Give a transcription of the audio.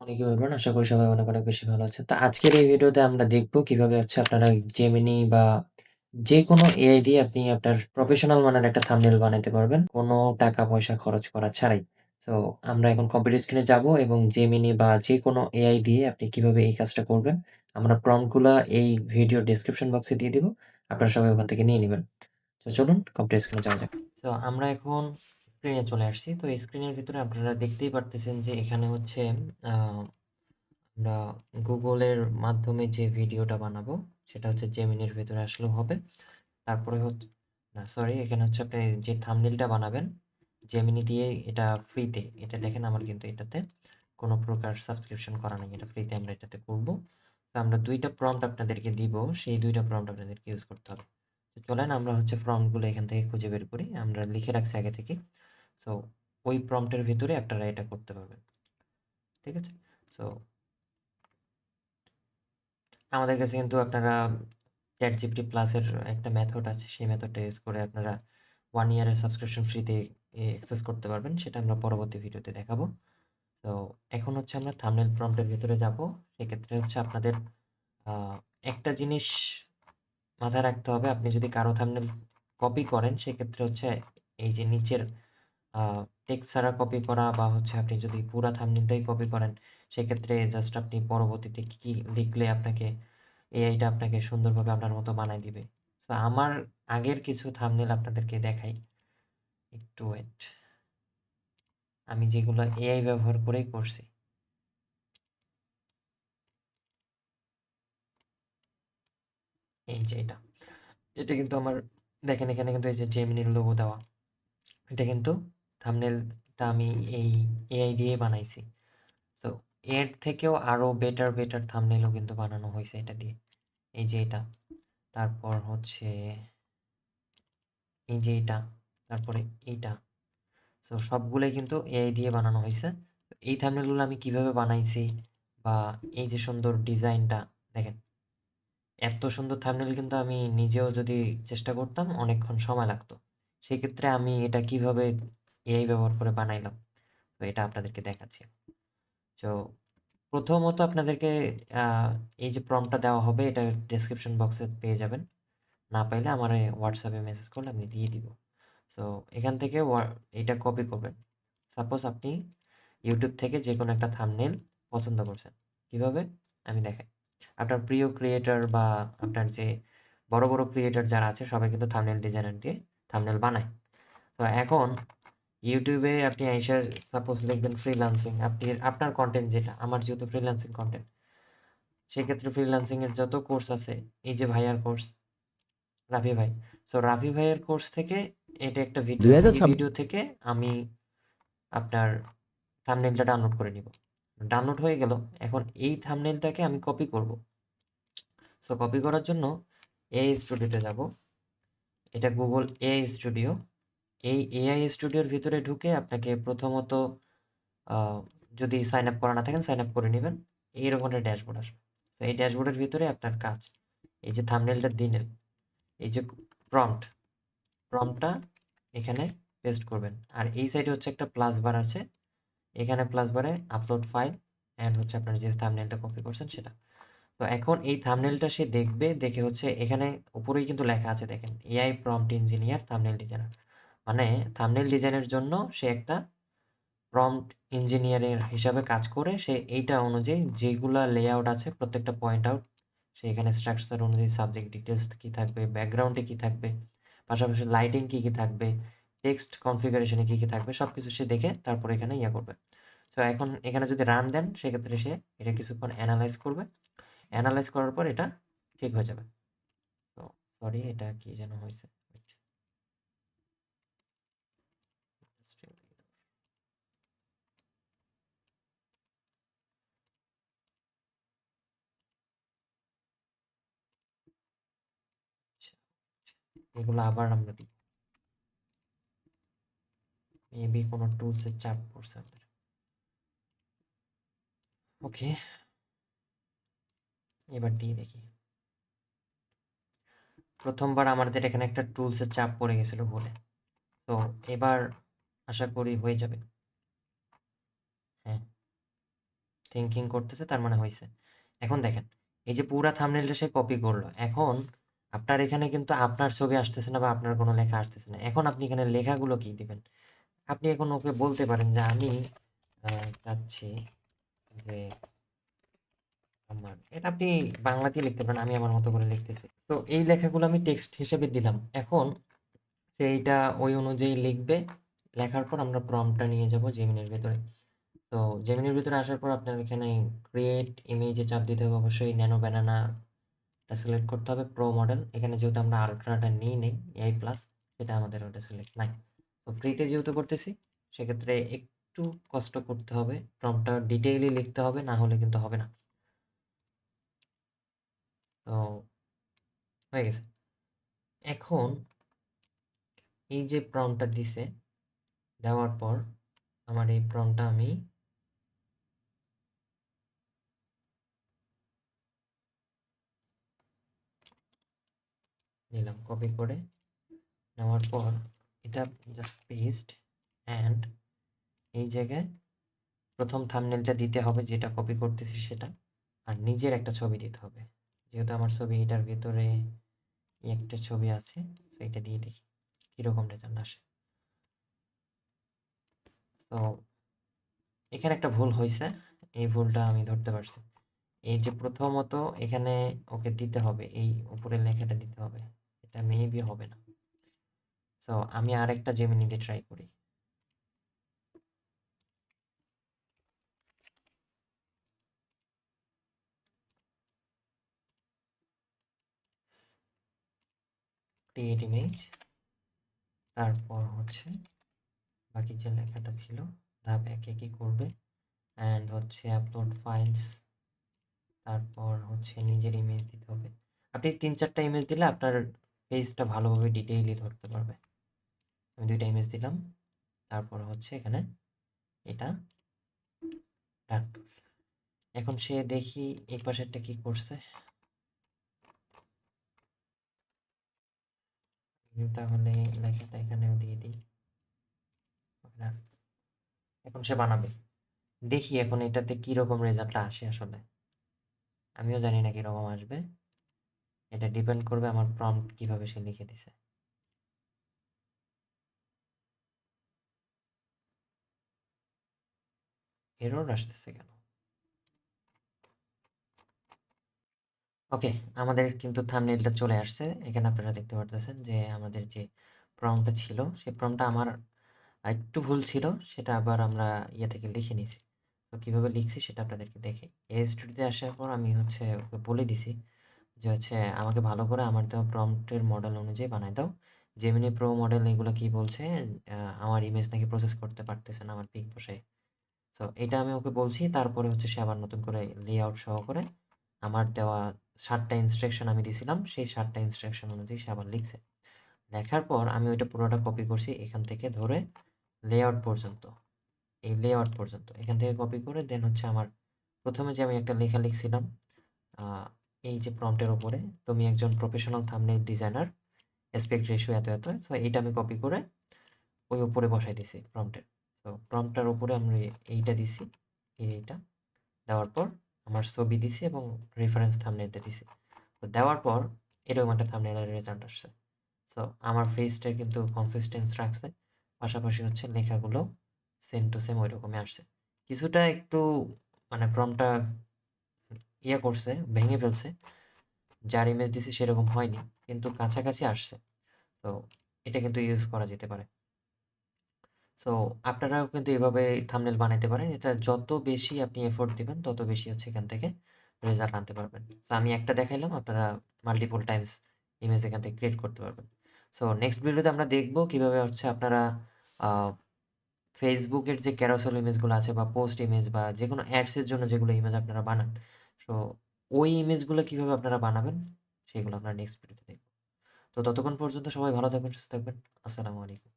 অনেকে বলবেন, আশা করি সবাই অনেক, অনেক বেশি ভালো আছেন। তো আজকের এই ভিডিওতে আমরা দেখব কিভাবে হচ্ছে আপনারা Gemini বা যেকোনো এআই দিয়ে আপনি আপনার প্রফেশনাল মানের একটা থাম্বনেইল বানাইতে পারবেন। কোনো টাকা-পয়সা খরচ করা ছাড়াই। সো আমরা এখন কম্পিউটার স্ক্রিনে যাব এবং Gemini বা যেকোনো এআই দিয়ে আপনি কিভাবে এই কাজটা করবেন, আমরা প্রম্পট গুলা এই ভিডিওর ডেসক্রিপশন বক্সে দিয়ে দিব। আপনারা সবাই ওখান থেকে নিয়ে নিবেন। তো চলুন কম্পিউটার স্ক্রিনে যাওয়া যাক। তো আমরা এখন স্ক্রিনে চলে আসছি। তো এই স্ক্রিনের ভিতরে আপনারা দেখতেই পারতেছেন যে এখানে হচ্ছে আ আমরা গুগলের মাধ্যমে যে ভিডিওটা বানাবো সেটা হচ্ছে জেমিনির ভেতরে আসলেও হবে। তারপরে না সরি, এখানে হচ্ছে আপনি যে থাম্বনেইলটা বানাবেন জেমিনি দিয়ে এটা ফ্রিতে। এটা দেখেন আমার কিন্তু এটাতে কোনো প্রকার সাবস্ক্রিপশন করা নেই। এটা ফ্রিতে আমরা এটাতে করব। তো আমরা ২ টা প্রম্পট আপনাদেরকে দিব। সেই ২ টা প্রম্পট আপনাদেরকে ইউজ করতে হবে। তো চলেন আমরা হচ্ছে প্রম্পটগুলো এখান থেকে খুঁজে বের করি। আমরা লিখে রাখছি আগে থেকেই। সো ওই প্রম্পটের ভিতরে আপনারা এটা করতে পারবেন। ঠিক আছে? সো আমাদের কাছে কিন্তু আপনারা ChatGPT Plus এর একটা মেথড আছে। সেই মেথডটা ইউজ করে আপনারা 1 ইয়ারের সাবস্ক্রিপশন ফ্রিতে অ্যাক্সেস করতে পারবেন। সেটা আমরা পরবর্তী ভিডিওতে দেখাবো। তো এখন হচ্ছে আমরা থাম্বনেইল প্রম্পট এর ভেতরে যাবো। সেক্ষেত্রে হচ্ছে আপনাদের আ একটা জিনিস মাথায় রাখতে হবে। আপনি যদি কারো থাম্বনেইল কপি করেন সেক্ষেত্রে হচ্ছে এই যে নিচের আ টেক্সট ছাড়া কপি করা বা হচ্ছে আপনি যদি পুরা থাম্বনেইলটাই কপি করেন, সেক্ষেত্রে জাস্ট আপনি পরবর্তীতে কি লিখলে আপনাকে এআইটা আপনাকে সুন্দরভাবে আপনার মতো বানায় দিবে। সো আমার আগের কিছু থাম্বনেইল আপনাদেরকে দেখাই। একটু ওয়েট। আমি যেগুলো এআই ব্যবহার করেই করছি। এই যে এটা। এটা কিন্তু আমার দেখেন এখানে কিন্তু এই যে জেমিনির লোগো দেওয়া। এটা কিন্তু থাম্বনেইলটা আমি এই এআই দিয়েই বানাইছি। তো এর থেকেও আরো বেটার থাম্বনেইলও কিন্তু বানানো হইছে এটা দিয়ে। এই যে এটা। তারপর হচ্ছে এই যে এটা। তারপরে এইটা। সো সবগুলাই কিন্তু এআই দিয়ে বানানো হইছে। এই থাম্বনেইলগুলো আমি কিভাবে বানাইছি বা এই যে সুন্দর ডিজাইনটা দেখেন। এত সুন্দর থাম্বনেইল কিন্তু আমি নিজেও যদি চেষ্টা করতাম অনেকক্ষণ সময় লাগতো। সেক্ষেত্রে আমি এটা কিভাবে এআই ব্যবহার করে বানাইলাম। তো এটা আপনাদেরকে দেখাচ্ছি। তো প্রথমত আপনাদেরকে আ এই যে প্রম্পটটা দেওয়া হবে এটা ডেসক্রিপশন বক্সে পেয়ে যাবেন। না পাইলে আমারে WhatsApp এ মেসেজ করলে আমি দিয়ে দিব। সো এখান থেকে এইটা কপি করবেন। সাপোজ আপনি YouTube থেকে যেকোনো একটা থাম্বনেইল পছন্দ করছেন। কিভাবে? আমি দেখাই। আপনার প্রিয় ক্রিয়েটর বা আপনার যে বড় ক্রিয়েটর যারা আছে সবাই কিন্তু থাম্বনেইল ডিজাইনার দিয়ে থাম্বনেইল বানায়। তো এখন YouTube এ আপনি আইসা সাপোজ লিখবেন ফ্রিল্যান্সিং। আপনি আপনার কনটেন্ট যেটা, আমার যেহেতু ফ্রিল্যান্সিং কনটেন্ট, সেক্ষেত্রে ফ্রিল্যান্সিং এর যত কোর্স আছে, এই যে ভাইয়ার কোর্স, রাফি ভাই। সো রাফি ভাইয়ের কোর্স থেকে এটা একটা ভিডিও। এই ২০২৬ ভিডিও থেকে আমি আপনার থাম্বনেইলটা ডাউনলোড করে নিব। ডাউনলোড হয়ে গেল। এখন এই থাম্বনেইলটাকে আমি কপি করব। সো কপি করার জন্য এআই স্টুডিওতে যাব। এটা Google এআই স্টুডিও। এই এআই স্টুডিওর ভিতরে ঢুকে আপনাকে প্রথমত আ যদি সাইন আপ করা না থাকেন সাইন আপ করে নিবেন। এইরকম একটা ড্যাশবোর্ড আসবে। তো এই ড্যাশবোর্ডের ভিতরে আপনার কাজ। এই যে থাম্বনেইলটা দিলেন, এই যে প্রম্পট, প্রম্পটটা এখানে পেস্ট করবেন। আর এই সাইডে হচ্ছে একটা প্লাস বার আছে। এখানে প্লাস বারে আপলোড ফাইল অ্যান্ড হচ্ছে আপনার যে থাম্বনেইলটা কপি করছেন সেটা। তো এখন এই থাম্বনেইলটা সে দেখবে, দেখে হচ্ছে এখানে উপরেই কিন্তু লেখা আছে দেখেন, AI prompt engineer thumbnail designer. মানে থাম্বনেইল ডিজাইনের জন্য সে একটা প্রম্পট ইঞ্জিনিয়ারের হিসাবে কাজ করে। সে এইটা অনুযায়ী যেগুলা লেআউট আছে প্রত্যেকটা পয়েন্ট আউট, সে এখানে স্ট্রাকচার অনুযায়ী সাবজেক্ট ডিটেইলস কি থাকবে, ব্যাকগ্রাউন্ডে কি থাকবে, পাশাপাশি লাইটিং কি থাকবে, টেক্সট কনফিগারেশন এ কি থাকবে সবকিছু সে দেখে তারপর এখানে ইয়া করবে। তো এখন এখানে যদি রান দেন সেক্ষেত্রে সে এটা কিছুক্ষণ এনালাইজ করবে। এনালাইজ করার পর এটা ঠিক হয়ে যাবে। তো সরি, এটা কি যেন হইছে? ওয়েট, আচ্ছা, এগুলো আবার আমরা দিই। মেবি কোনো টুলস এর চাপ পড়ছে আমাদের। ওকে, এবার দিয়ে দেখি। প্রথমবার আমাদের এখানে একটা টুলস এর চাপ পড়ে গেছিল ভুলে। তো এবার আশা করি হয়ে যাবে। হ্যাঁ, থিংকিং করতেছে, তার মানে হইছে। এখন দেখেন, এই যে পুরা থাম্বনেইলটা সে কপি করলো। এখন আপনার এখানে কিন্তু আপনার ছবি আসতেছে না বা আপনার কোনো লেখা আসতেছে না। এখন আপনি এখানে লেখাগুলো কি দিবেন? আপনি এখন ওকে বলতে পারেন যে, "আমি চাচ্ছি যে এটা আপনি বাংলাতেই লিখতে পারেন। আমি আমার মতো করে লিখতেছি। তো এই লেখাগুলো আমি টেক্সট হিসেবে দিলাম। এখন সে এইটা ওই অনুযায়ী লিখবে। লেখার পর আমরা প্রম্পটটা নিয়ে যাব জেমিনির ভেতরে। তো জেমিনির ভিতরে আসার পর আপনার এখানে ক্রিয়েট ইমেজে চাপ দিতে হবে। অবশ্যই ন্যানো ব্যানানাটা সিলেক্ট করতে হবে প্রো মডেল। এখানে যেহেতু আমরা আল্ট্রাটা নিই নেই এআই প্লাস, সেটা আমাদের ওটা সিলেক্ট নাই। তো ফ্রিতে যেহেতু করতেছি, সেক্ষেত্রে একটু কষ্ট করতে হবে। প্রম্পটটা ডিটেইলি লিখতে হবে, না হলে কিন্তু হবে না। তো হয়ে গেছে। এখন এই যে প্রম্পটটা দিছে, দেওয়ার পর আমার এই প্রম্পটটা আমি নিলাম কপি করে। নেওয়ার পর এটা জাস্ট পেস্ট অ্যান্ড এই জায়গায় প্রথম থাম্বনেলটা দিতে হবে, যেটা কপি করতেছি সেটা। আর নিজের একটা ছবি দিতে হবে। যেহেতু আমার ছবি এটার ভেতরে একটা ছবি আছে, তো এটা দিয়ে দেখি কীরকম রেজাল্ট আসে। তো এখানে একটা ভুল হইছে। এই ভুলটা আমি ধরতে পারছি। এই যে প্রথমত এখানে ওকে দিতে হবে, এই উপরের লেখাটা দিতে হবে। এটা মেবি হবে না। সো আমি আরেকটা জেমিনি দিয়ে ট্রাই করি। ক্রিয়েট ইমেজ, তারপর হচ্ছে বাকি যে লেখাটা ছিল ধাপ একে কি করবে, অ্যান্ড হচ্ছে আপলোড ফাইলস, তারপর হচ্ছে নিজের ইমেজ দিতে হবে। আপনি ৩-৪টা ইমেজ দিলে আপনার পেজটা ভালোভাবে ডিটেইলি ধরতে পারবে। আমি ২টা ইমেজ দিলাম, তারপর হচ্ছে এখানে এটা ডান। এখন সে দেখি এই পাশেরটা কি করছে। তাহলে লেখাটা এখানেও দিয়ে দিই। ডান। এখন সে বানাবে। দেখি এখন এটাতে কিরকম রেজাল্টটা আসে আসলে। আমিও জানি না কিরকম আসবে। এটা ডিপেন্ড করবে আমার প্রম্পট কিভাবে সে লিখে দিছে। এরর আসতেছে কেন? ওকে, আমাদের কিন্তু থাম্বনেইলটা চলে আসছে। এখানে আপনারা দেখতে পারতেছেন যে আমাদের যে প্রম্পটটা ছিল, সেই প্রম্পটটা আমার একটু ভুল ছিল। সেটা আবার আমরা ইয়ে থেকে লিখে নিয়েছি। তো কীভাবে লিখছি সেটা আপনাদেরকে দেখাই। এআই স্টুডিওতে আসার পর আমি হচ্ছে ওকে বলে দিছি যে হচ্ছে আমাকে ভালো করে আমার দেওয়া প্রম্পটের মডেল অনুযায়ী বানায় দাও। জেমিনি প্রো মডেল এগুলো কি বলছে, আমার ইমেজ নাকি প্রসেস করতে পারতেছে না আমার পিক বসায়। সো এটা আমি ওকে বলছি। তারপরে হচ্ছে সে আবার নতুন করে লেআউট সহকারে আমার দেওয়া ৭ টা ইনস্ট্রাকশন আমি দিছিলাম, সেই ৭ টা ইনস্ট্রাকশন অনুযায়ী সে আবার লিখছে। লেখার পর আমি ওইটা পুরোটা কপি করছি এখান থেকে ধরে লেআউট পর্যন্ত। এই লেআউট পর্যন্ত এখান থেকে কপি করে দেন হচ্ছে আমার ১ম এ যে আমি একটা লেখা লিখছিলাম, আ এই যে প্রম্পটের উপরে, "তুমি একজন professional thumbnail designer, aspect ratio এত, এত।" সো এইটা আমি কপি করে ওই উপরে বসাই দিছি প্রম্পটের। তো প্রম্পটটার উপরে আমি এইটা দিছি, এইটা। দেওয়ার পর আমার ছবি দিছি এবং রেফারেন্স থাম্বনেইলটা দিছি। তো দেওয়ার পর এরকম একটা থাম্বনেইলের রেজাল্ট আসছে। সো আমার ফেসটা কিন্তু কনসিস্টেন্স রাখছে। পাশাপাশি হচ্ছে লেখাগুলো সেম টু সেম ঐরকমই আসছে। কিছুটা একটু মানে প্রম্পটটা ইয়ে করছে, ভেঙে ফেলছে। যার ইমেজ দিছি সেরকম হয়নি। কিন্তু কাছাকাছি আসছে। তো এটা কিন্তু ইউজ করা যেতে পারে। সো আপনারাও কিন্তু এভাবে থাম্বনেইল বানাইতে পারেন। এটা যত বেশি আপনি এফোর্ট দিবেন, তত বেশি হচ্ছে এখান থেকে রেজাল্ট আনতে পারবেন। সো আমি একটা দেখাইলাম, আপনারা মাল্টিপল টাইমস ইমেজ এখান থেকে ক্রিয়েট করতে পারবেন। সো নেক্সট ভিডিওতে আমরা দেখব কিভাবে হচ্ছে আপনারা আ Facebook এর যে ক্যারোসেল ইমেজগুলো আছে বা পোস্ট ইমেজ বা যেকোনো অ্যাডস এর জন্য যেগুলো ইমেজ আপনারা বানান, সো ওই ইমেজগুলো কিভাবে আপনারা বানাবেন, সেগুলো আমরা নেক্সট ভিডিওতে দেখব। তো ততক্ষণ পর্যন্ত সবাই ভালো থাকবেন, সুস্থ থাকবেন। আসসালামু আলাইকুম।